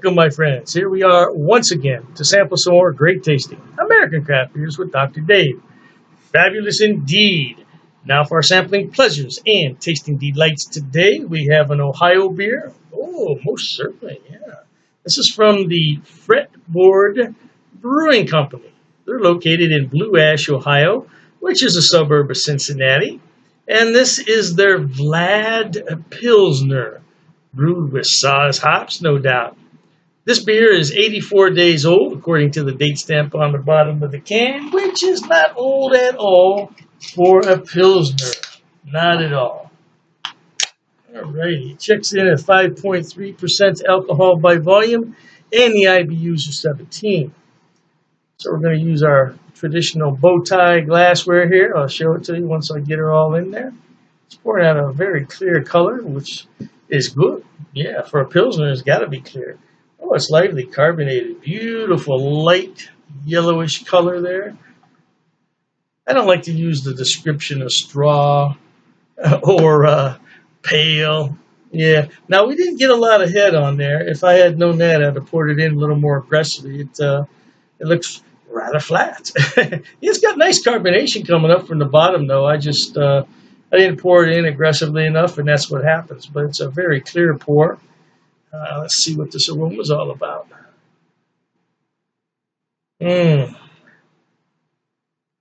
Welcome, my friends. Here we are once again to sample some more great tasting American craft beers with Dr. Dave. Fabulous indeed. Now for our sampling pleasures and tasting delights today, we have an Ohio beer. Oh, most certainly, yeah. This is from the Fretboard Brewing Company. They're located in Blue Ash, Ohio, which is a suburb of Cincinnati. And this is their Vlad Pilsner, brewed with Saaz Hops, no doubt. This beer is 84 days old, according to the date stamp on the bottom of the can, which is not old at all for a Pilsner. Not at all. Alrighty, it checks in at 5.3% alcohol by volume, and the IBUs are 17. So we're going to use our traditional bow tie glassware here. I'll show it to you once I get her all in there. It's pouring out a very clear color, which is good. Yeah, for a Pilsner, it's got to be clear. Oh, it's lightly carbonated. Beautiful, light, yellowish color there. I don't like to use the description of straw or pale. Yeah. Now, we didn't get a lot of head on there. If I had known that, I'd have poured it in a little more aggressively. It looks rather flat. It's got nice carbonation coming up from the bottom, though. I didn't pour it in aggressively enough, and that's what happens. But it's a very clear pour. Let's see what this aroma is all about.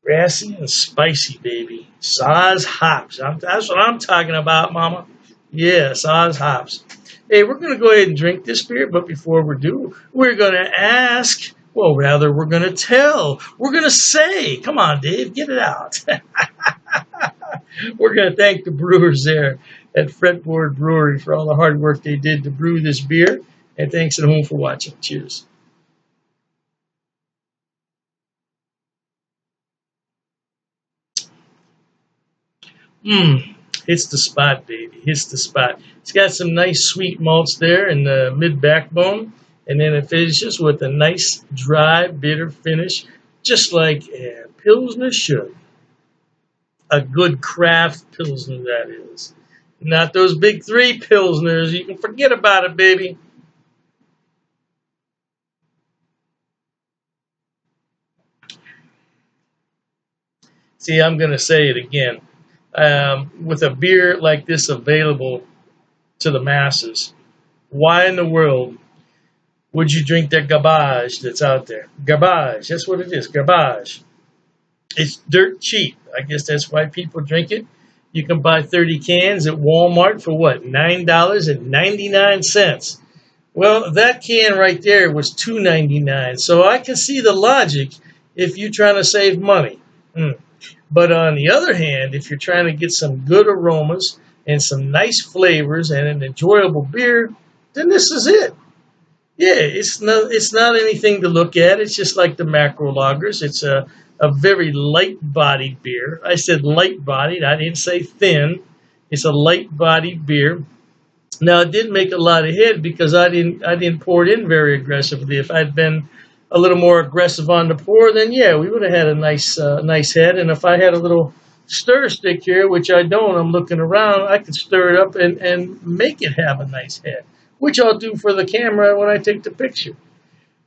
Grassy and spicy, baby. Saaz Hops. That's what I'm talking about, mama. Yeah, Saaz Hops. Hey, we're going to go ahead and drink this beer, but before we do, we're going to ask, well, rather, we're going to tell. We're going to say, come on, Dave, get it out. We're going to thank the brewers there at Fretboard Brewery for all the hard work they did to brew this beer. And thanks at home for watching. Cheers. Hits the spot, baby. Hits the spot. It's got some nice sweet malts there in the mid-backbone. And then it finishes with a nice, dry, bitter finish, just like a Pilsner should. A good craft Pilsner, that is. Not those big three Pilsners. You can forget about it, baby. See, I'm going to say it again. With a beer like this available to the masses, why in the world would you drink that garbage that's out there? Garbage. That's what it is. Garbage. It's dirt cheap. I guess that's why people drink it. You can buy 30 cans at Walmart for what? $9.99. Well, that can right there was $2.99. So I can see the logic if you're trying to save money. But on the other hand, if you're trying to get some good aromas and some nice flavors and an enjoyable beer, then this is it. Yeah, it's not anything to look at. It's just like the macro lagers. It's a very light-bodied beer. I said light-bodied. I didn't say thin. It's a light-bodied beer. Now, it didn't make a lot of head because I didn't pour it in very aggressively. If I'd been a little more aggressive on the pour, then yeah, we would have had a nice head. And if I had a little stir stick here, which I don't, I'm looking around, I could stir it up and make it have a nice head, which I'll do for the camera when I take the picture.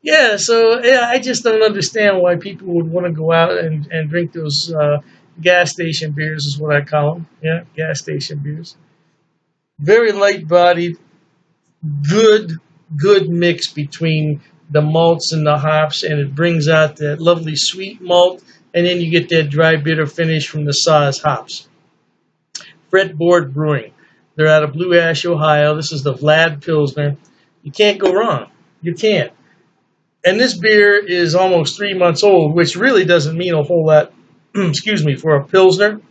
Yeah, so yeah, I just don't understand why people would want to go out and drink those gas station beers, is what I call them. Yeah, gas station beers. Very light-bodied, good mix between the malts and the hops, and it brings out that lovely sweet malt, and then you get that dry, bitter finish from the Saaz Hops. Fretboard Brewing. They're out of Blue Ash, Ohio. This is the Vlad Pilsner. You can't go wrong. You can't. And this beer is almost 3 months old, which really doesn't mean a whole lot, excuse me, for a Pilsner.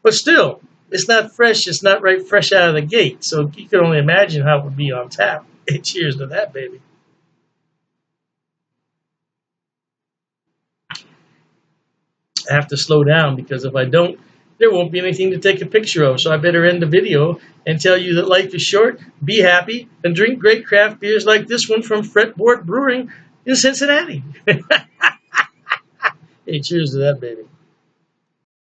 But still, it's not fresh. It's not right fresh out of the gate. So you can only imagine how it would be on tap. Hey, cheers to that, baby. I have to slow down because if I don't, there won't be anything to take a picture of. So I better end the video and tell you that life is short, be happy, and drink great craft beers like this one from Fretboard Brewing in Cincinnati. Hey, cheers to that, baby.